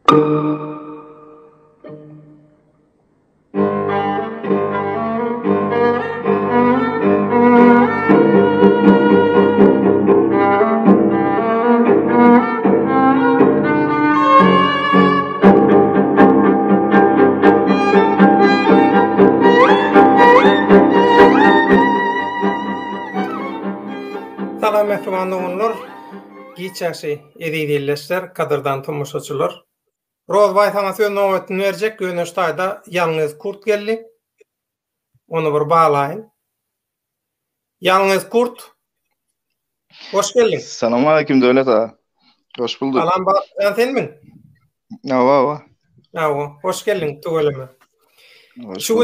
Salam mehribandyglar, giçäşi edýärler, kadyrdan tomuşaçylar. Rozbay saňa söz nowatyn berjek, Gönüşdaýda ýalňyz Kurt geldi. Onu bir baglaýyn. Ýalňyz Kurt, hoş geldin. Salam aleyküm Döwlet ağa. Hoş bulduk. Salam, senmi? Ava. Awa, hoş geldin tögeleme. Şu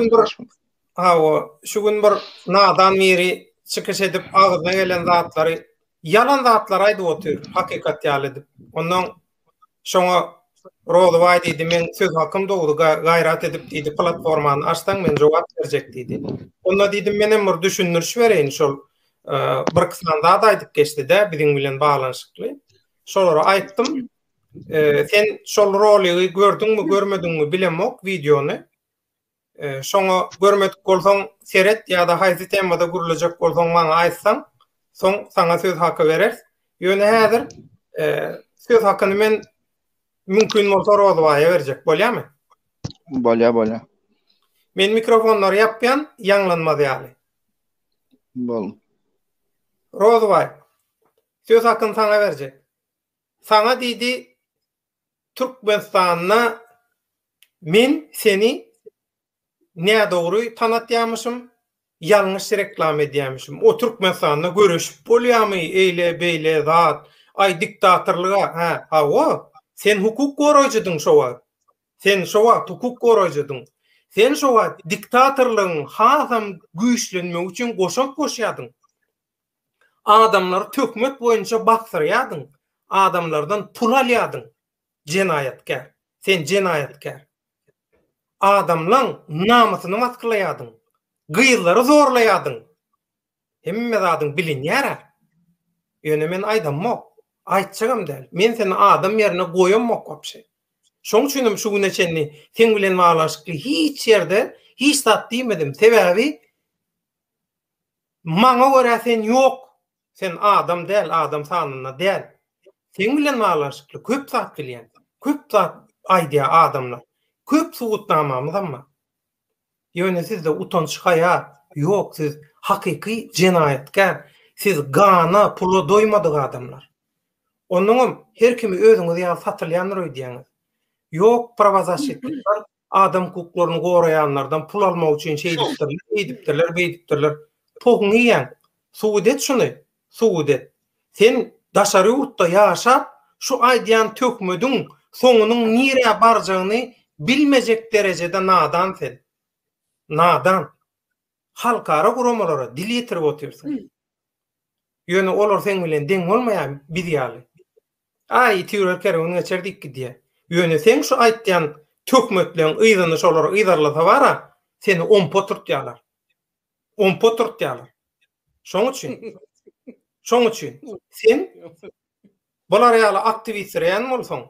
gün bir nadan miri çıkış edip ağzına gelen zatları, yalan zatlar aydı otur, hakikat yal edip. Ondan şoňa Rozbay diýdi, men söz hakym dogry gaýrat edip diýdi, platformany açsaň men jogap berjek diýdi. Onda diýdim, menem bir düşündürüş bereýin şol bir kysanda aýdyp geçdi-de biziň bilen baglanyşykly. Şolara aýtdym. Sen şol roly gördüňmi, görmediňmi bilemok videonu. Şoňa görmedik bolsaň seret ýa-da haýsy temada gurulajak bolsaň maňa aýtsaň, soň saňa söz haky berer. Ýöne häzir söz hakyny men mümkin bolsa Rozbaýa berjek bolýarmy? Bolýa. Men mikrofonlary ýapýan, ýanglanmaz ýaly. Bol. Rozbay, söz hakyny saňa berjek. Saňa diýdi, Türkmenistanyna men seni ne dogry tanatýamyşym, ýalňyş reklam edýämişim. O Türkmenistanyna görüşip bolýarmy, eýle beýle zat, ay diktatorlyga, o. Sen hukuk goraýjydyň şowa. Sen şowa hukuk goraýjydyň. Sen şowa diktatorlygyň hasam güýçlenmek üçin goşak goşýadyň. Adamlar tökmek boýunça baktyrýadyň. Adamlardan pul alýadyň. Jenayatkar. Sen jenayatkar. Adamlaň namasyny matkylaýadyň. Gyýyllary zorlaýadyň. Hemme zadyň bilinýär. Ýöne men aýdamok. Aýtjagam däl. Men seni adam ýerine goýamok gapşy. Şoň üçin şu güne çenni sen bilen baglaşykly hiç ýerde hiç zat diýmedim. Sebäbi maňa görä sen ýok. Sen adam däl, adam sanyna däl. Sen bilen baglaşykly köp zat bilýän. Köp zat aýdýar adamlar. Köp suwutnamamyz amma. Ýöne sizde utanç haýa ýok, siz hakyky jenayatkar, siz gana pula doýmadyk adamlar. Onuň her kimi özüňiz ýa satylýanlar öýdýäňiz. Ýok, pravazatçylar adam hukuklaryny goraýanlardan pul almak üçin beýdipdirler. Poguny ýan. Suwudet şuny, suwudet. Sen daşary ýurtda ýaşap, şu aýdýan tökmediň soňunyň nire barjagyny bilmejek derejede nadan sen. Nadan. Halkara guramalara dil ýetirip oturýarsyň. Ýöne olar sen bilen deň bolmaýan biz ýaly. Ay tüýrelker onu geçerdik diýe. Ýöne sen şu aýtýan tökmekleň ýygyny şolara ýydarlasa bara, seni 10 poturtýarlar. 10 poturtýarlar. Şoň üçin sen bular ýaly aktivistlerýän bolsaň,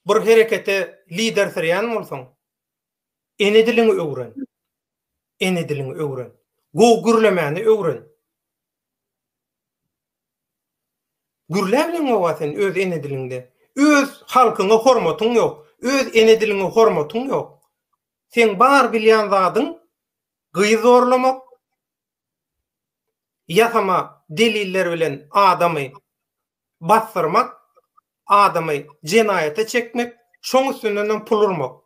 bir herekete liderlerýän bolsaň, ene dilini öwren. Ene dilini öwren. Gürlemäni öwren. Gürläbilen o sen öz ene dilinde. Öz halkyna hormatyň ýok. Öz ene dilini hormatyň ýok. Sen bar bilýän zadyň gyý zorlamak, ýasama deliller bilen adamy bastyrmak, adamy jenayete çekmek, şoň üstünden pul urmak.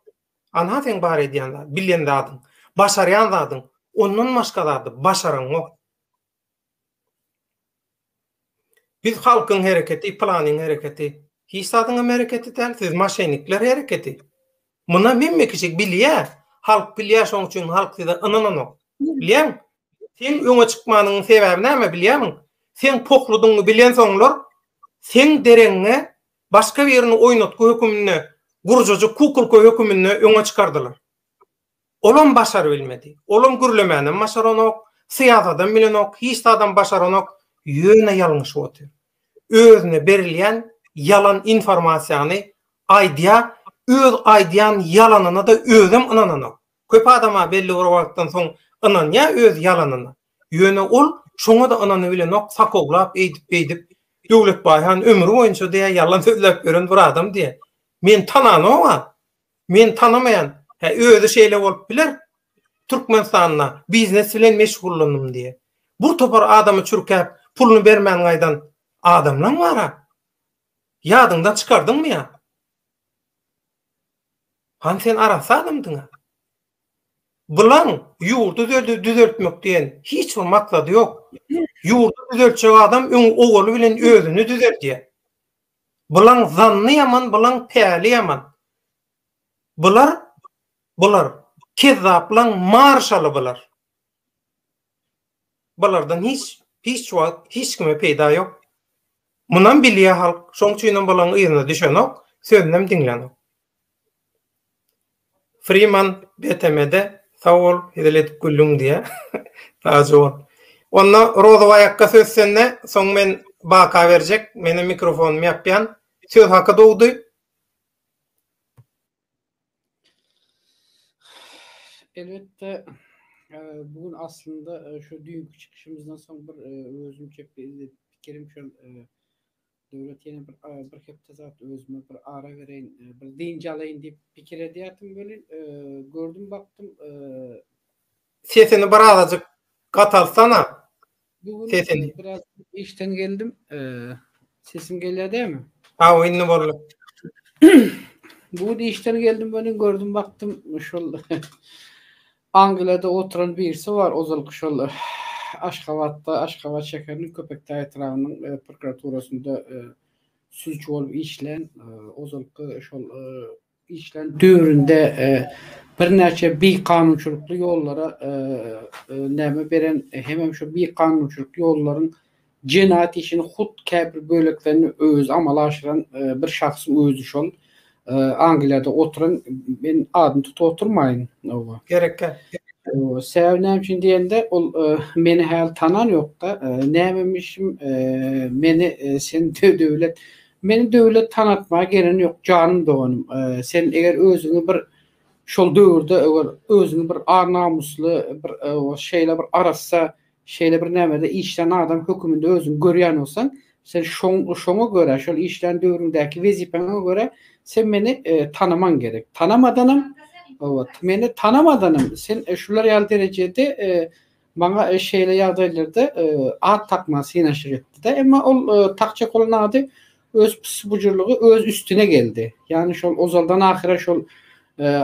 Ana sen bar edýän, bilýän zadyň, başarýan zadyň, ondan başga zady başaranmak. Biz halkyň hereketi, planyň hereketi, hiç zadyň hereketi däl, siz maşenikler hereketi. Muna memme kişik bilýär, halk bilýär, şoň üçin halk size ynananok. Bilýän? Sen öňe çykmanyň sebäbi näme bilýärmi? Sen pokludyňy bilen soňlar, sen dereňe başga birini oýnatky hökümine, gurjajy kukulka hökümine öňe çykardylar. Olam başar bilmedi. Olam gürlemäni başaranok, syýasadan bilenok, hiç adam başaranok, ýöne ýalňyş otur. Özüne berilýän yalan informasiýany aýdýa öz aýdýan ýalanyna da özüm ynananok. Köp adama belli bir wagtdan soň ynanýa öz ýalanyna. Ýöne ol şoňa da ynany bilenok sakoglap eýdip döwlet baýhan ömrü boýunça diýe ýalan sözläp gören bir adam diýe. Men tananoma, men tanamayan, özü şeýle bolup biler. Türkmenistanyna biznes bilen meşgullanım diye. Bu topar adamı çürkäp pulunu bermän gaýdan adamlaň bara. Ýadyňdan çykardyňmy ýa? Han sen arasa adamdyňa. Bulan ýurdu düzeltmek diýen hiç bir maksady ýok. Ýurdu düzeltjek adam oğlu bilen özüni düzeltýär. Bulan zanny ýaman, bulan päli ýaman. Bular kezzaplan marşaly bular. Bulardan hiç kime peýda ýok. Mundan bilýär halk, şoň üçin bulan ýygyna düşenok, sözünem diňlenok. Freeman BTM'de sağ ol, hideletip güllüň diye. Razı ol. Onna Rozowa ýakka söz sende, soň men baka berjek, meni mikrofonumy ýapýan. Söz haky dowdy. Elbette bugün aslında şu dünkü çıkışımızdan sonra bir özümçe fikirim şu devlet yine bir hepte zat özüme bir ara vereyim, bir diýince alayın diýip pikir edýärdim böyle gördüm baktım Sesini bir azajyk gatalsana. Bugün biraz işten geldim. Sesim geliyor değil mi? Ha, oyunlu bolly. Bugün işten geldim böyle gördüm baktım şol Angliyada oturan birisi var ozalyk şol Aşgabat şäheriniň Köpekdaý etrawynyň prokuraturasynda sülçü bolup işlen ozalyk şol işlen döwründe bir näçe bir kanunçylykly ýollara näme beren hemem şu bir kanunçylykly ýollaryň jenayat işini hut käbir böleklerini öz amala aşyran bir şahsy özü şol Angliyada oturan men adyny tutup oturmaýyn. Gerekkä. Sebäbi näme üçin diýende ol meni häl tanan ýok da nämemişim meni sen döwlet meni döwlet tanatmaga geren ýok janym doganym. Sen eger özüňi bir şol döwürde özüňi bir namusly bir şeýle bir arassa şeýle bir nämede işlen adam hökümünde özüň görýän bolsaň sen şoňa görä şol işlen döwründäki wezipeňe görä sen meni tanaman gerek. Tanamadanım meni tanamadanım sen şular ýaly derejede bana şeýle ýagdaýlarda ad takmasy ýanaşyr etdi de emma ol takjak bolan ady öz pysbujurlugy öz üstüne geldi. Yani şol ozaldan ahire şol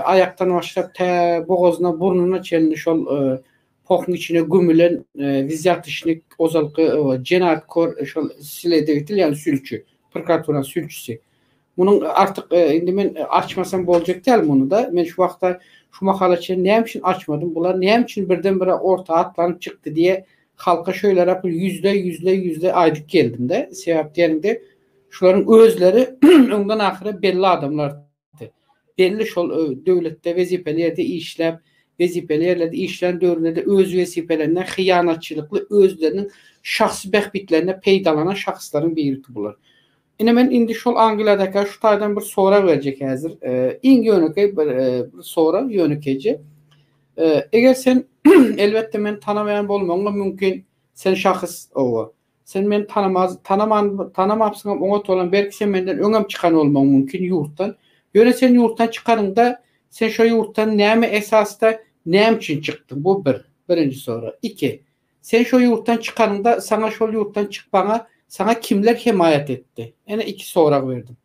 ayaktan başlap te boğazına burnuna çelini şol pohun içine gömülen vizyat işini ozalkı jenatkor şol siledetil yani sülçü prokuratura sülçüsü. Bunun artık indi men açmasam bolacak değil bunu da. Men şu wagtda şu makalaçyny näme üçin açmadım? Bular näme üçin birden-bire orta atlanyp çykdy diye halka şöyle rapor yüzde aydyk geldim de. Sebäp diýende şolaryň özleri öňden ahire belli adamlar. Belli şol döwletde wezipeli ýerde işläp, wezipeli ýerlerde işlen döwründe öz wezipelerine hyýanatçylykly özleriniň şahsy behbitlerine peýdalanan şahslaryň biri bular. Ine men indi şol Angliyadaky şu taýdan bir sora berjek häzir. Iň ýönekej bir sora ýönekeji. Eger sen elbette men tanamayan bolmagyň mümkin sen şahs owa. Sen men tanamapsyň oňa tolan belki sen menden öňem çykan bolmagyň mümkin ýurtdan. Ýöne sen ýurtdan çykaryňda sen şo ýurtdan näme esasda näme üçin çykdyň? Bu birinji sora. 2. Sen şo ýurtdan çykaryňda sana şol ýurtdan çykmaňa sana kimler himayet etti? Ene 2 sora berdim.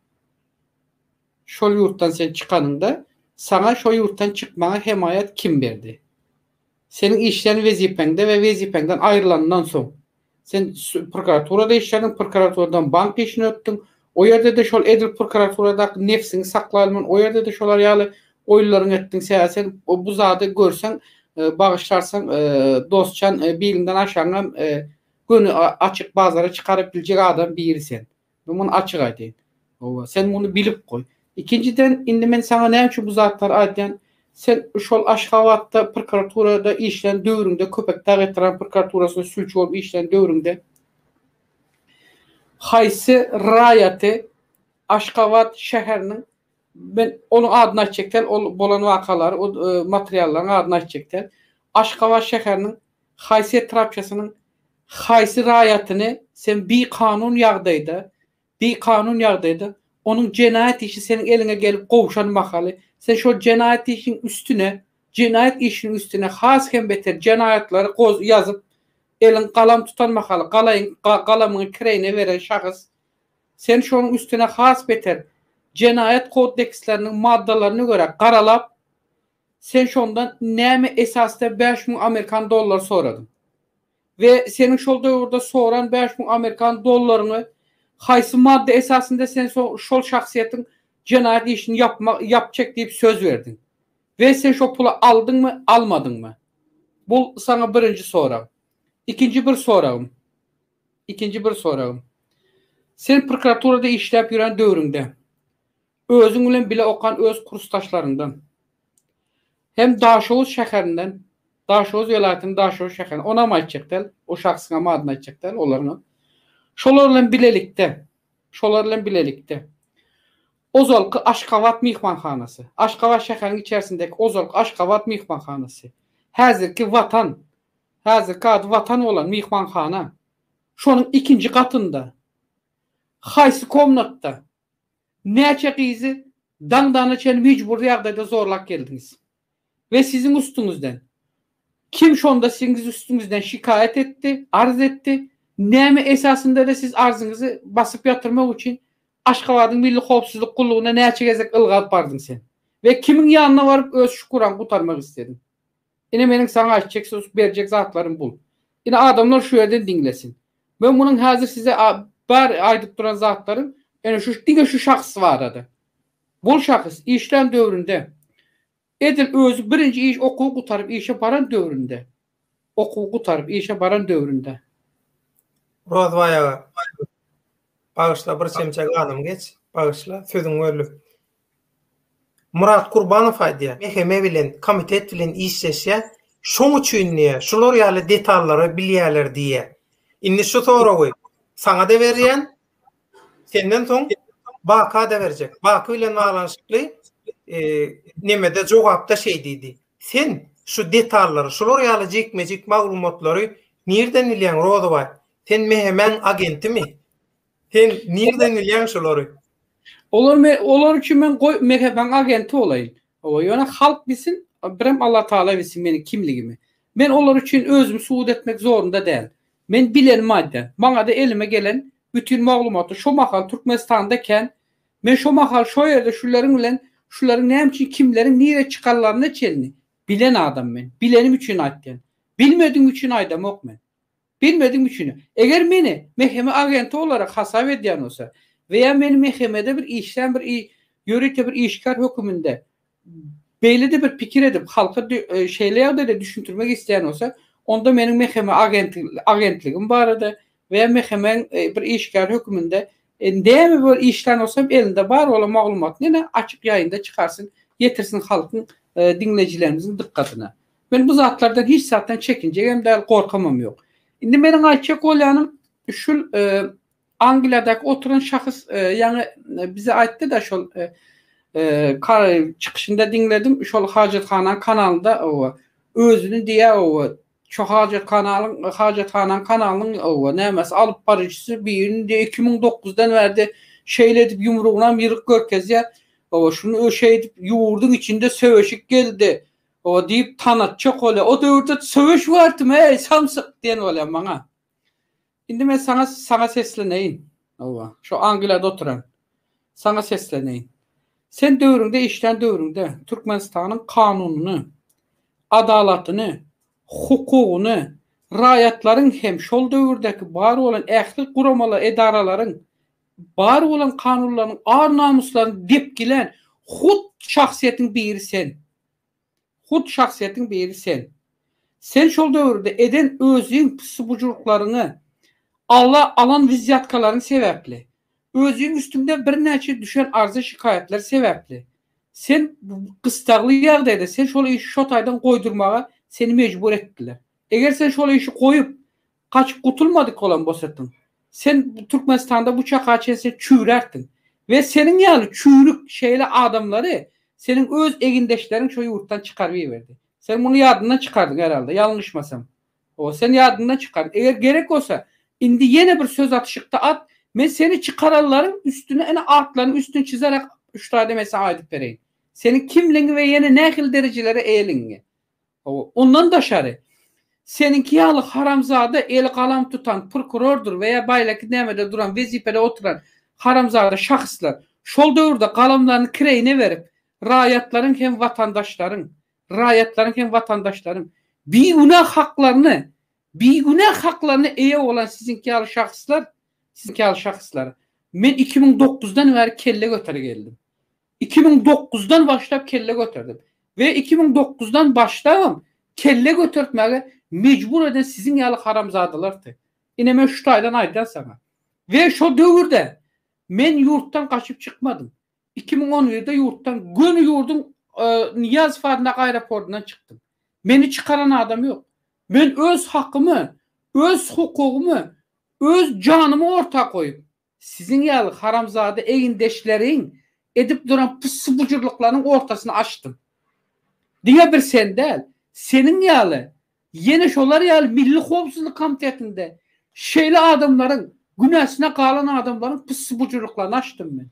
Şol ýurtdan sen çykaryňda sana şo ýurtdan çykmaňa himayet kim berdi? Senin işlerin wezipeňde we wezipeňden aýrylandan soň sen prokuraturada işledin, prokuraturadan bank işini öpdün. O ýerde de şol edil prokuraturadaky nefsini saklaýalman, o ýerde de şolar ýaly oýlaryň etdiň sen bu zady görseň, bagyşlarsaň dostçan bilinden aşaňam günü açyk bazara çykaryp biljek adam birisin. Ben bunu açyk aýdyn. Sen bunu bilip goý. İkinciden indi men sana näme üçin bu zatlar aýdýan? Sen şol Aşgabatda prokuraturada işlen döwründe Köpekdaý etrawy prokuraturasyna sülçü bolup işlen döwründe haýsy raýaty Aşgabat şäheriniň ben onu adını açacaklar, o bolan vakaları, o materialların adını açacaklar. Aşgabat şäheriniň haysiyet trapçasının haysi rayatını sen bir kanun ýagdaýda onun cenayet işi senin eline gelip gowşanmakaly. Sen şu cenayet işin üstüne has hem beter cenayetlary yazıp elin kalam tutanmakaly. Galamyny kireyine veren şahıs. Sen şonun üstüne has beter cenayet kodekslerinin maddalaryna göre garalap sen şondan näme esasda 5.000 Amerikan dolları soradın. Ve senin şol döwürde soran 5.000 Amerikan dollaryny haýsy madde esasında sen şol şahsiýetiň cenayet işini yapacak diýip söz verdin. Ve sen şo pulu aldın mı, almadın mı? Bu sana birinci soram. İkinci bir soram. Sen prokuraturada işläp ýüren döwrüňde özüň bilen bile okan öz kursdaşlaryndan hem Daşoğuz şäherinden, Daşoğuz welaýatynyň Daşoğuz şäherinden ona maýtjaklar, o şahsyň adyny aýtjaklar olaryň. Şolar bilen bilelikde. Ozalky Aşgabat mihmanhanasy. Aşgabat şäheriniň içerisindeki Ozalky Aşgabat mihmanhanasy. Häzirki adı Vatan olan mihmanhana. Şonun ikinci katında. Haýsy komnatda. Näçe gyzy dağdana çen mecbur ýagdaýda zorlak geldiňiz. Ve sizin üstünüzden. Kim şonda sizin üstünüzden şikayet etti, arz etti. Näme esasında da siz arzınızı basıp yatırmak için Aşgabatyň Milli Howpsuzlyk Gullugyna näçe gezek ılgap bardın sen. Ve kimin yanına varıp öz şukuran gutarmak istedin. Ine meniň sana açjak söz berjek zatlarym bul. Ine adamlar şu yerden dinlesin. Ben bunun hazır size bar aýdyp duran zatlarym ene şu şahs barady. Bu şahs işlem döwründe edil özü birinci iş okuw gutaryp işe baran döwründe. Rozvaýa bağışla bir çemçek adam geç. Bağışla sözüň ölü. Murat Kurbanow aýdýar. Meheme bilen, komitet bilen işleşe şoň üçin niye? Şolar ýaly detallary bilýärler diýe. Indi şu soragy sana da berýän, senden soň Baka da berjek. Baka bilen baglanşykly nemede jogapda şey diýdi. Sen şu detallary, şolar ýaly jekmejek maglumatlary nerden bilýän Rozvaý? Sen mehemen agentimi? Sen nerden bilýän şolary? Olar üçin men mehemen agenti olayım. O ýöne halk bilsin, birem Allah Taala bilsin meni kimligimi. Men olar üçin özüm suud etmek zorunda däl. Men bilen madde. Maňa da elime gelen bütün maglumaty şo mahal Türkmenistandakän men şo mahal şo ýerde şuların bilen şuların näme üçin kimlerin nire çıkarlaryny çelni bilen adam men. Bilenim üçin aýtdym. Bilmediğim üçin aýdam ok men. Bilmediğim üçin. Eger meni meheme agenti olarak hasap edýän olsa veya meni mehemede bir işlem bir işgal hökümünde beýle bir pikir edip halka şeylerle düşündürmek isteyen olsa onda menin meheme agentligim barada veya mehemen bir işgal hökümünde näme bir işlen olsa elinde bar olan maglumat näme açık ýaýynda çıkarsın, getirsin halkın dinleyijilerimizin dikkatyna. Ben bu zatlardan hiç zaten çekinjegem däl, korkamam yok. Indi meniň aýtjak bolýanym şu Angliýadaky oturan şahys ýani bize aýtdy da şol çıkışında dinledim. Şol Hajatxana kanalında o özünü diye o şu Hajatxana kanalının o nämes alıp barıcısı birinde 2009'dan verdi şeyle edip yumruğuna mirik görkezýär. O şunu o şey edip yurdun içinde söweşik geldi. O deyip tanatçak ola. O döwürde söweş bartym ey samsyk diýen bolýar maňa. Indi men sana sesleneyim. Ova. Şu Angliýada oturan. Sana sesleneyim. Sen döwrüňde Türkmenistanyň kanunyny, adalatyny, hukugyny, raýatlaryň hem şol döwürdeki bar bolan ähli guramalar, edaralaryň bar bolan kanunlaryň, ar namuslaryny depgilen hut şahsiýetiň biri sen. Sen şol döwürde eden özüň pysbujuklaryny alan vizyatkaların sebepli. Özün üstünde bir näçe düşen arza şikayetler sebepli. Sen kıstaglı ýagdaýda sen şol işi şo taýdan goýdurmaga seni mecbur etdiler. Eger sen şol işi goýup kaçıp gutulmadyk olan bolsatyň, sen Türkmenistanda bu çaka çense çüýrärdiň. Ve senin yani çürük şeyle adamları senin öz egindeşlerin şu yurttan çıkarıverdi. Sen bunu yadından çıkardın herhalde. Yanlışmasam. O sen yadından çıkardın. Eğer gerek olsa indi yine bir söz atışıkta at. Ben seni çıkararların üstüne en artların üstünü çizerek 3 tane mesela aydık vereyim. Senin kimliğini ve yeni nehil derecelere eğilini. Ondan da şarı. Seninki yalı haramzade el kalam tutan prokurordur veya baylaki nemede duran vazifede oturan haramzade şahıslar şol dövrde kalamlarını kireyine verip rayatların hem vatandaşların bir günah haklarını eye olan sizinki yalı şahıslar ben 2009'dan beri kelle götürü geldim. 2009'dan başlayıp kelle götürdüm. Ve 2009'dan başlayıp kelle götürtmeye mecbur eden sizin yalı haramzadılardı. Yine ben şu aydan sana. Ve şu dövrde ben yurttan kaçıp çıkmadım. 2011'de yurttan gün yurdun Niyaz Farnak aeroportundan çıktım. Beni çıkaran adam yok. Ben öz hakkımı, öz hukukumu, öz canımı ortaya koyup sizin yalı haramzade eğindeşlerin edip duran pıssı bucurlukların ortasını açtım. Diye bir sen değil. Senin yalı yine şolar yalı Milli Kovsuzluk Komitetinde şeyli adamların günahsına kalan adamların pıssı bucurluklarını açtım ben.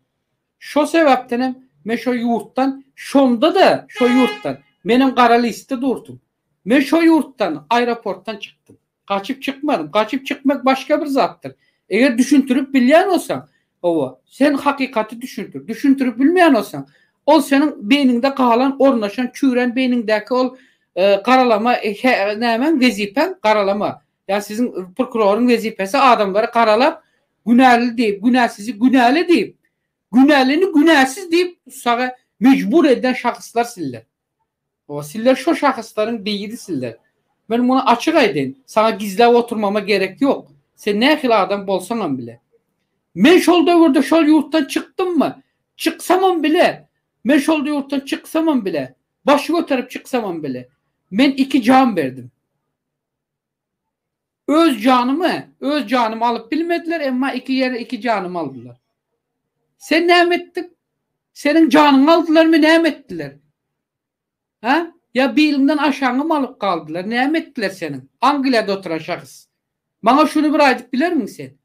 Şu sebepten ben şu yurttan şonda da şu yurttan benim kara liste durdum. Ben şu yurttan aeroporttan çıktım. Kaçıp çıkmadım. Kaçıp çıkmak başka bir zattır. Eğer düşüntürüp bilmeyen olsan sen hakikati düşüntür. Düşüntürüp bilmeyen olsan o senin beyninde kalan ornaşan çüren beynindeki ol karalama hemen vazifen karalama. Yani sizin prokurorun vazifesi adamları karalap günahlı deyip günahsızı günahlı deyip günahlını günahsız deyip sana mecbur eden şahıslar siller. O siller şu şahısların beyni siller. Ben bunu açık edeyim. Sana gizli oturmama gerek yok. Sen ne hil adam bolsan bile. Ben şol dövrde şol yurttan çıktım mı? Çıksamam bile. Ben şol yurttan çıksamam bile. Başı götürüp çıksamam bile. Ben 2 can verdim. Öz canımı alıp bilmediler ama 2 yere 2 canımı aldılar. Sen ne ettin? Senin canını aldılar mı ne ettiler? Ha? Ya bir ilimden aşağını mı alıp kaldılar? Ne ettiler senin? Angliya'da oturan şahıs. Bana şunu bir aydık bilir misin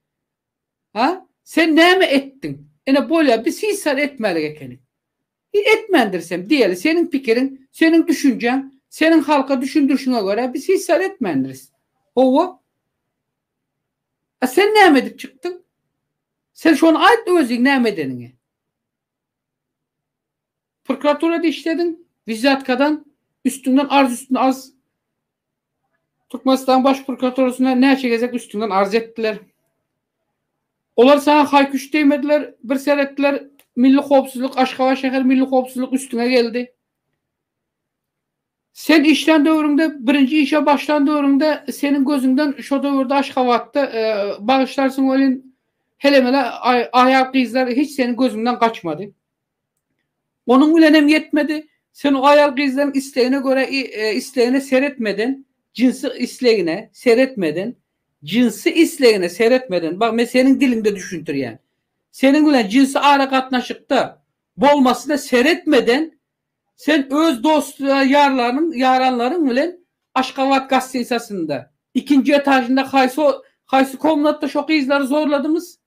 sen? Ha? Sen ne mi ettin? Yani böyle bir sisar etmeli gekeni. Etmendirsem diyelim senin fikrin, senin düşüncen, senin halka düşündürüşüne göre bir sisar etmendirsin. Sen ne edip çıktın? Sen şu an ait özün ne edenine? Prokuraturada işledin. Vizatkadan üstünden arz Türkmenistan Baş Prokuratorluğu'na ne çekecek üstünden arz ettiler. Onlar sana hayküş değmediler. Bir seyrettiler. Milli Kovsuzluk, Aşkava şehir Milli Kovsuzluk üstüne geldi. Sen işten dövründe, birinci işe baştan dövründe senin gözünden şu dövrde Aşkavat'ta bağışlarsın olin helemele ayak kızlar hiç senin gözünden kaçmadı. Onun bile yetmedi. Sen o ayak kızların isteğine göre isteğine seyretmedin. Cinsi isteğine seyretmedin. Bak ben senin dilinde düşüntür yani. Senin bile cinsi ara katnaşıkta bolmasına seyretmeden sen öz dost yaranların bile Aşkavat gazetesinde 2. etajında Kaysı Komnat'ta şok izleri zorladınız.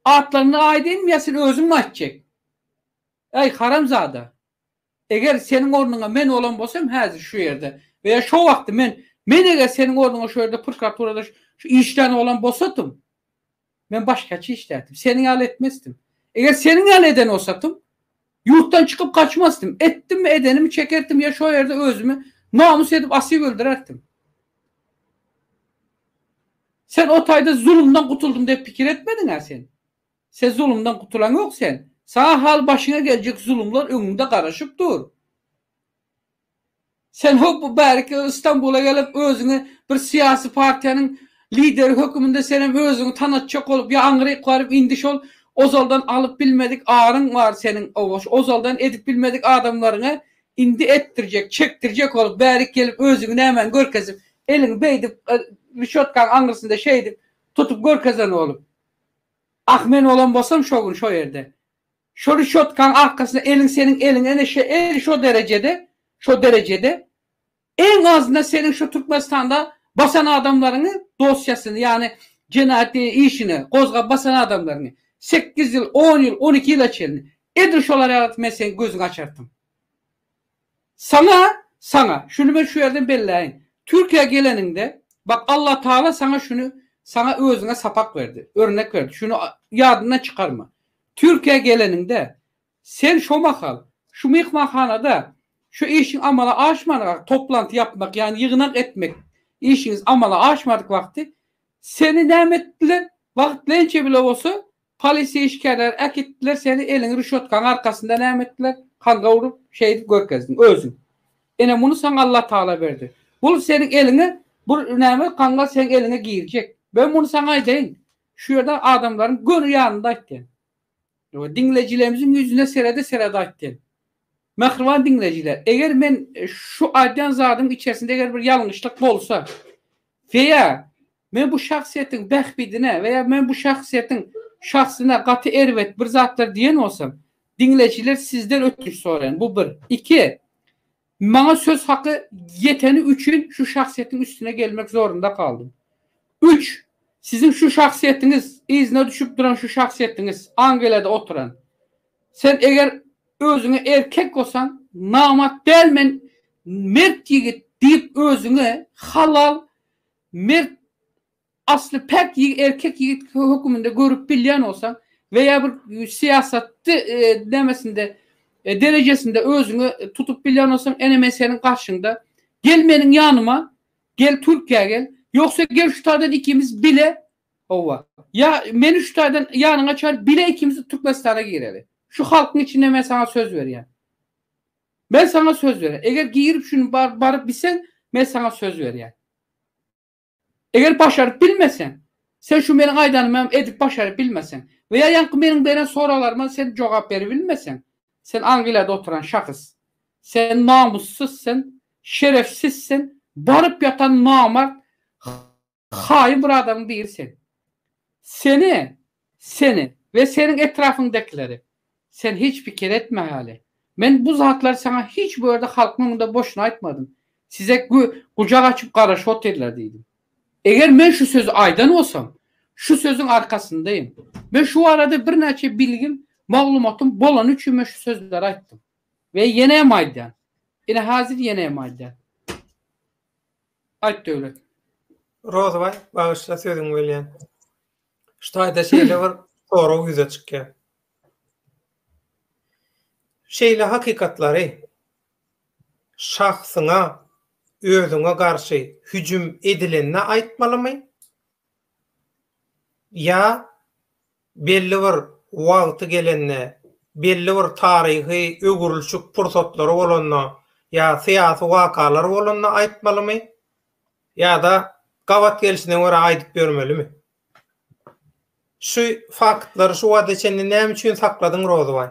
Atlarına ait değil mi ya sen özün mü açacak? Ey haramzada. Eğer senin ornuna ben olan bolsam hazır şu yerde veya şu vakti men eğer senin ornuna şu yerde prokuraturada şu işlerini olan bolsatım ben başkaçı işlerdim. Senin hal etmezdim. Eğer senin hal eden olsatım yurttan çıkıp kaçmazdım. Ettim mi edenimi çekerdim ya şu yerde özümü namus edip asil öldürerdim. Sen o tayda zulümden kurtuldum diye fikir etmedin ha sen. Sen zulümden kurtulan yok sen. Sana hal başına gelecek zulümler önünde karışıp dur. Sen belki İstanbul'a gelip özünü bir siyasi partinin lideri hükümünde senin özünü tanıtacak olup ya Ankara'ya koyup indiş ol. Ozaldan alıp bilmedik ağrın var senin. Ozaldan edip bilmedik adamlarını indi ettirecek, çektirecek olup belki gelip özünü hemen görkezip elini beydip Rişotkan Ankara'sında tutup görkezen olup. Ahmen olan bolsam şo gün şo yerde. Şu rüşotkan arkasında elin senin elin el şu derecede en azından senin şu Türkmenistan'da basan adamlarını dosyasını yani cinayeti işini kozga basan adamlarını 8 yıl 10 yıl 12 yıl açılını Edriş olarak mesela gözünü açarttım. Sana şunu ben şu yerden belirleyin. Türkiye geleninde bak Allah Teala sana özüne sapak verdi. Örnek verdi. Şunu yadından çıkarma. Türkiye geleninde sen şu bakal şu mihmanhanada şu işin amala aşmadık toplantı yapmak yani yığınak etmek işiniz amala aşmadık vakti seni ne ettiler vakitlerince bile olsa polisiye işgaller ekittiler seni elin rüşotkan arkasında ne ettiler kan kavurup görkezdin özün. Ene bunu sana Allah Teala verdi. Bu senin eline bu önemli kangal senin eline girecek. Ben bunu sana edeyim. Şu yerden adamların gönül yanında ettin. Dinleyicilerimizin yüzüne serede ettin. Mehriban dinleyiciler. Eğer ben şu aydan zadım içerisinde eğer bir yanlışlık olsa veya ben bu şahsiyetin behbidine veya ben bu şahsiyetin şahsına katı ervet bir zatlar diyen olsam dinleyiciler sizden ötürü soran. Bu bir. 2. Bana söz hakkı yeteni üçün şu şahsiyetin üstüne gelmek zorunda kaldım. 3. Sizin şu şahsiyetiniz, izne düşüp duran şu şahsiyetiniz, Angela'da oturan. Sen eğer özüne erkek olsan, namat delmen, mert yigit deyip özüne halal, mert aslı pek erkek yigit hükümünde görüp bilyen olsan veya bir siyaset demesinde derecesinde özünü tutup bilyen olsan ene senin karşında gelmenin yanıma gel Türkiye'ye gel yoksa gel şu taraftan ikimiz bile ova ya beni şu taraftan yanına çağır bile ikimiz Türkmenistan'a girelim. Şu halkın içinde ben sana söz veriyorum. Ben sana söz veriyorum. Eğer girip şunu barıp bilsen ben sana söz veriyorum. Eğer başarıp bilmesen sen şu benim aydanımı edip başarıp bilmesen veya yankı benim sorularıma sen cevap verebilmesen sen Angela'da oturan şahıs. Sen namussuzsun, şerefsizsin, barıp yatan namart, hain bir adam değilsin. Seni ve senin etrafındakileri sen hiç fikir etme hali. Ben bu zatları sana hiç bu arada halkımda boşuna aytmadım. Size kucak açıp karşı otellerdeydim. Eğer ben şu sözü aydan olsam, şu sözün arkasındayım. Ben şu arada bir neçe bilgim, maglumatım bolan üçün ben şu sözleri ayttım. Ve yeneye maydan. Yine hazır yeneye maydan. Ayt devlet. Rozvay, bağışla sözün velyen. Ştayda şeyle var, soru yüze çıkıyor. Şeyle hakikatları şahsına, özüne karşı hücum edilenine aytmalı mı? Ya belli bir wagty gelenine, belli bir tarihi ögürülşük pursatları olanna, ya siyasi wakalar olanna aytmalı mı? Ya da gavat gelişine göre aytıp bermeli mi? Şu faktları, şu wadaçeni näme üçin sakladyň Rozvay?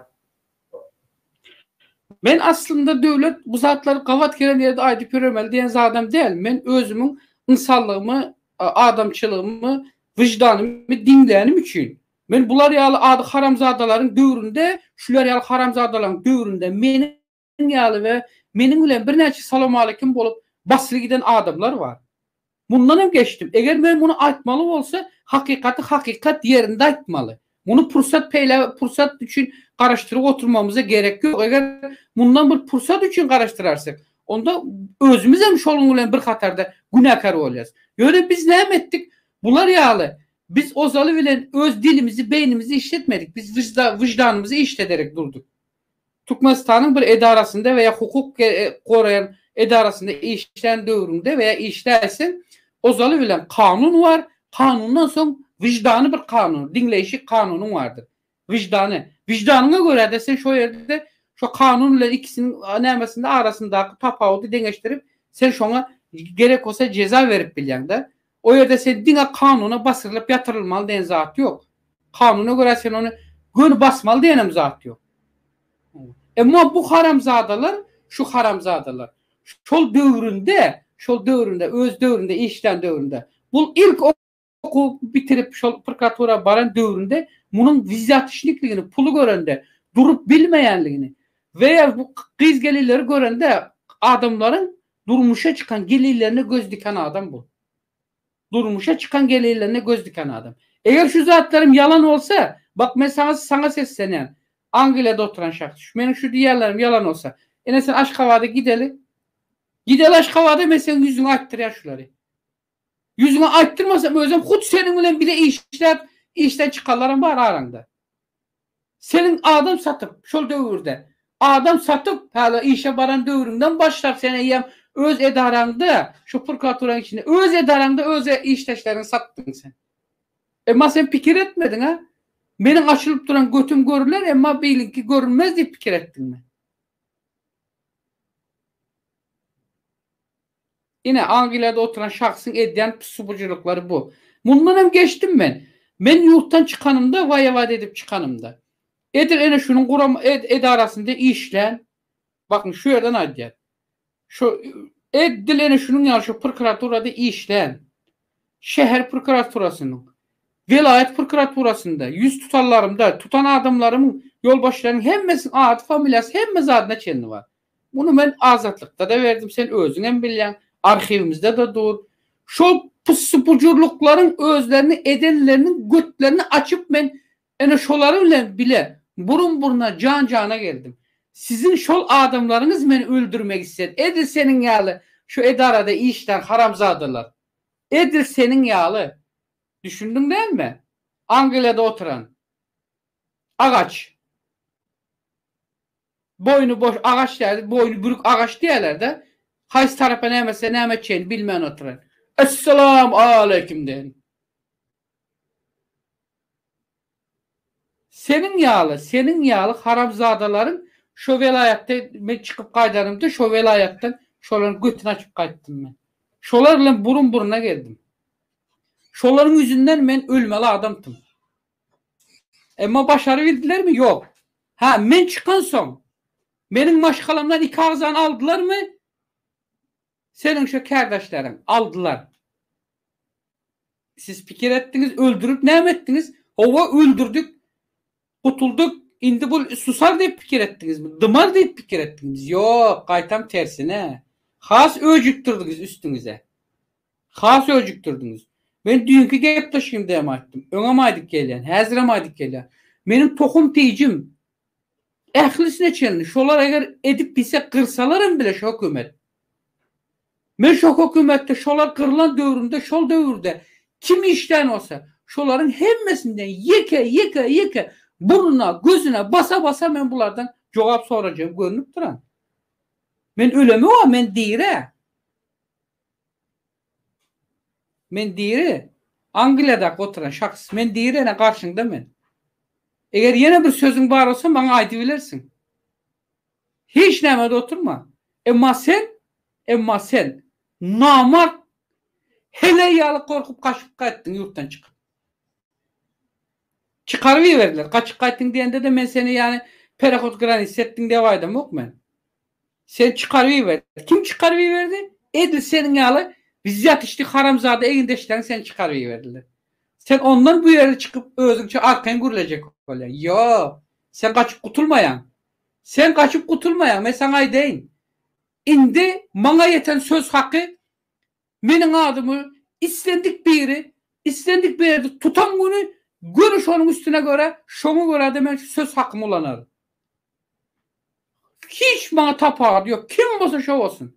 Ben aslında devlet bu zatları gavat gelen yerde aytıp bermeli diyen adam değil. Ben özümün insanlığımı, adamçılığımı, vicdanımı dinleyenim üçün. Men bular ýaly ady haramzadaların döwründe, şular ýaly haramzadaların döwründe meniň ýaly we meniň bilen bir näçe salam aleikum bolup basly giden adamlar var. Bundan hem geçtim. Eger men bunu aytmaly bolsa, hakikat yerinde aytmaly. Bunu pursat üçün garaşdyryp oturmamyza gerek ýok. Eger bundan bir pursat üçün garaşdyrarsak, onda özümüz hem şoluň bilen bir hatarda günäkar bolýarys. Ýöne biz näme etdik? Bular ýaly biz ozaly bilen öz dilimizi, beynimizi işletmedik. Biz vicdanımızı işlederek durduk. Türkmenistan'ın bir edarasında veya hukuk koruyan edarasında işleyen dövründe veya işlersin ozalı bilen kanun var. Kanundan sonra vicdanı bir kanun, dinleyişik kanunun vardır. Vicdanına göre de sen şu yerde şu kanunla ikisinin nemesinde arasındaki tapavudi dengeştirip sen şuna gerek olsa ceza verip bilyen de o yerde sen dine kanuna basırılıp yatırılmalı diyen zat yok. Kanuna göre sen onu gönü basmalı diyenem zat yok. Ama bu haramzadalar, şol dövründe, öz dövründe, işten dövründe, bu ilk okup bitirip şol prokuratura baran dövründe bunun vizat işlikligini, pulu görende, durup bilmeyenliğini veya bu kız gelirleri görende adamların durmuşa çıkan gelirlerine göz diken adam bu. Durmuşa çıkan gelirlerine göz diken adam. Eğer şu zatlarım yalan olsa, bak mesela sana seslenen, Angliya'da oturan şahs, benim şu diğerlerim yalan olsa, sen Aşkavat'a gidelim. Gidelim Aşkavat'a mesela yüzünü açtır ya şuları. Yüzünü açtırmasam özüm hut seninle bile işten çıkarlarım var aranda. Senin adam satıp, şol dövrde, adam satıp, hala işe baran dövründen başlar sene öz edaranda, şu prokuraturanın içinde, öz edaranda öz işteşlerini sattın sen. Ama sen fikir etmedin ha. Benim açılıp duran götüm görürler ama bilinki görünmez diye fikir ettin mi? Yine Angliya'da oturan şahsın ediyen subuculukları bu. Bundan hem geçtim ben. Ben yurttan çıkanımda, vayavat edip çıkanımda. Edir şunun arasında işlen. Bakın şu yerden adiyat. Şu edil şunun ya şu prokuraturada işlen. Şehir prokuraturasının, velayet prokuraturasında, yüz tutarlarımda, tutan adamlarımın, yolbaşlarının hemmesinin adı, familyası, hemmesi adına çelini var. Bunu ben azatlıkta da verdim. Sen özüne bilen, arşivimizde de dur. Şu pusupucurlukların özlerini, edenlerinin götlerini açıp ben şolarıyla bile burun buruna, can cana geldim. Sizin şol adamlarınız beni öldürmek istedi. Edir senin yağlı şu edarada işten haramzadılar. Edir senin yağlı. Düşündün değil mi? Angliya'da oturan ağaç. Boynu boş ağaç derdi. Boynu bürük ağaç diyorlar da. Hays tarafa nemese nemetçeğini bilmeyen oturan. Esselamu aleyküm deyin. Senin yağlı haramzadaların şu velayatta ben çıkıp kaydarımda şu velayattan şoların götünü açıp kayttım ben. Şolarla burun buruna geldim. Şoların yüzünden ben ölmeli adamdım. Ama başarı bildiler mi? Yok. Ha, ben çıkan son. Benim maşkalamdan 2 ağızdan aldılar mı? Senin şu kardeşlerin aldılar. Siz fikir ettiniz, öldürüp ne ettiniz? Hova öldürdük, kutulduk, indi bu susar deyip fikir ettiniz mi? Dımar deyip fikir ettiniz. Yok, kaytam tersine. Has öcüktürdünüz üstünüze. Has öcüktürdünüz. Ben dünkü gep taşıyım diye ettim. Önemaydık gelen, hazıramaydık gelen. Benim tokum teycim ehlisine çelini. Şolar eğer edip bilse kırsalarım bile şu hükümet. Ben şu hükümette şolar kırılan dövründe, şol dövründe kim işten olsa şoların hemmesinden yeke burnuna, gözüne basa basa ben bunlardan cevap soracağım görünüp duran. Ben ölemi o, ben dire. Men dire. Angliya'da oturan şahs. Men dire ne karşında men. Eğer yine bir sözün var olsa bana aydı bilirsin. Hiç nemede oturma. Emma sen namart hele yalı korkup kaçıp kaçtın yurttan çıkıp. Çıkarıver verdiler. Kaçıp kaçtın diyende de ben seni yani perakot gran hissettin diye vaydım yok men. Sen çıkarıver verdin. Kim çıkarıver verdi? Edil senin yalı biz yatıştık haramzade eğindeşten sen çıkarıver verdiler. Sen ondan bu yere çıkıp özünce arkan gürülecek öyle. Yo. Sen kaçıp kurtulmayan. Ben sana deyin. İndi bana yeten söz hakkı benim adımı istendik bir yerde tutan günü görüş onun üstüne göre şonu göre demek söz hakkım olanar. Hiç bana tapağı yok. Kim olsa şu olsun.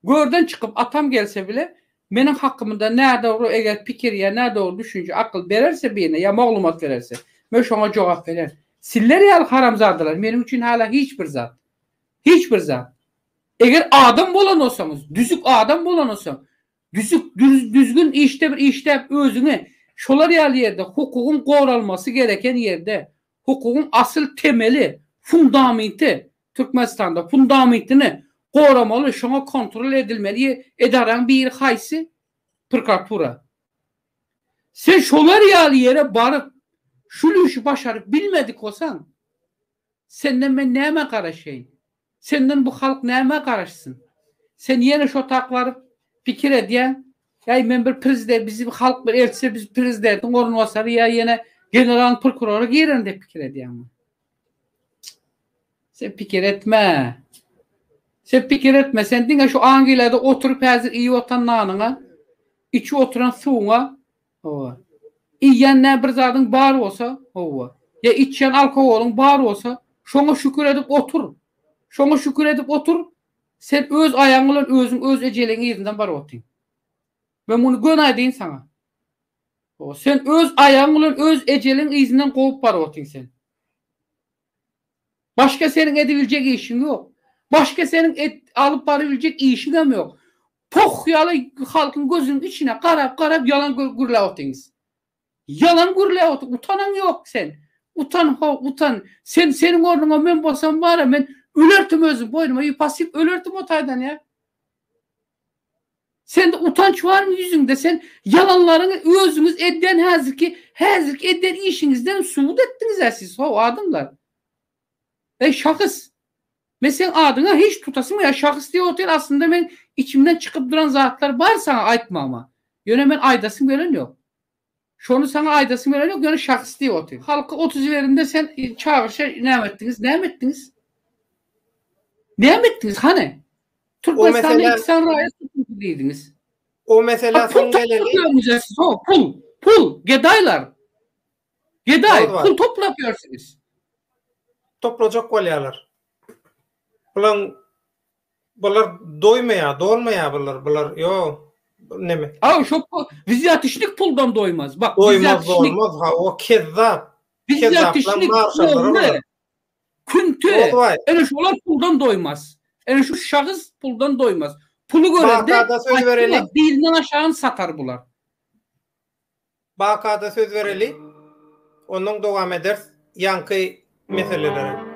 Görden çıkıp atam gelse bile benim hakkımda ne doğru eğer fikir ya ne doğru düşünce akıl verirse birine ya malumat verirse ben şuna cevap verir. Siller ya haramzadılar. Benim için hala hiçbir zat. Hiçbir zat. Eğer adam olan olsanız, düzük adam olan olsanız, düzgün işte özüne şolar yerde hukukun korunması gereken yerde hukukun asıl temeli, fundamenti Türkmenistan'da fundamentini korumalı, şuna kontrol edilmeli edaran bir haysi prokuratura. Sen şolar yere barıp şu işi başarıp bilmedik olsan senden ben neyime karışayım? Senden bu halk neyime karışsın? Sen yine şu takları fikir ediyen Ya men bir prezident bizim halk bir elçisi biz prezidentin ornbasarı ya yine general prokuroru giren de pikir edýän. Sen pikir etme. Sen pikir etme. Sen diňe şu Angliyada oturup häzir iyi otan nanyňa, içi oturan suwuna, owa. İýän bir zadyň bar bolsa, owa. Ya içen alkogoluň bar bolsa, şoňa şükür edip otur. Şoňa şükür edip otur. Sen öz aýagyň bilen özüň öz ejeliňi ýerinden bar otyň. Ben bunu gönä diýin sana. O sen öz aýagyň bilen öz ejeliň izinden gowy bar otyň sen. Başka senin edebilecek işin yok. Başka senin alıp barabilecek işin hem yok. Pohyalı halkın gözünün içine karap yalan gürleýäňiz. Yalan gürleýär. Utanan yok sen. Utan. Senin ornuna men bolsam bara men ölertim özüm boynuma pasif ölertim o taydan ya. Sende utanç var mı yüzünde? Sen yalanlarını özünüz edden hazırki edden işinizden suud ettiniz ya siz o adamlar. Şahıs. Mesela adına hiç tutasın mı ya şahıs diye otel aslında ben içimden çıkıp duran zatlar var sana aytma ama. Yöne ben aydasın veren yok. Şonu sana aydasın veren yok yöne şahıs diye otel. Halka 30 verinde sen çağırışa ne emettiniz? Hani? Türkmenistan'da İksan Raya tutukluydunuz. O mesela son geleli. Pul. Gedaylar. Pul toplayıyorsunuz. Toplayacak bolýarlar. Bular dolmaya bular. Yo. Neme? Şu vizyatişlik puldan doymaz. Bak doymaz. Ha o kezzap. Vizyatişlik küntü. Yani şular puldan doymaz. Yani şu şahıs puldan doymaz. Pulu görende dilinden aşağı satar bular. Bakada söz vereli. Onun devam eder yankı meselelere.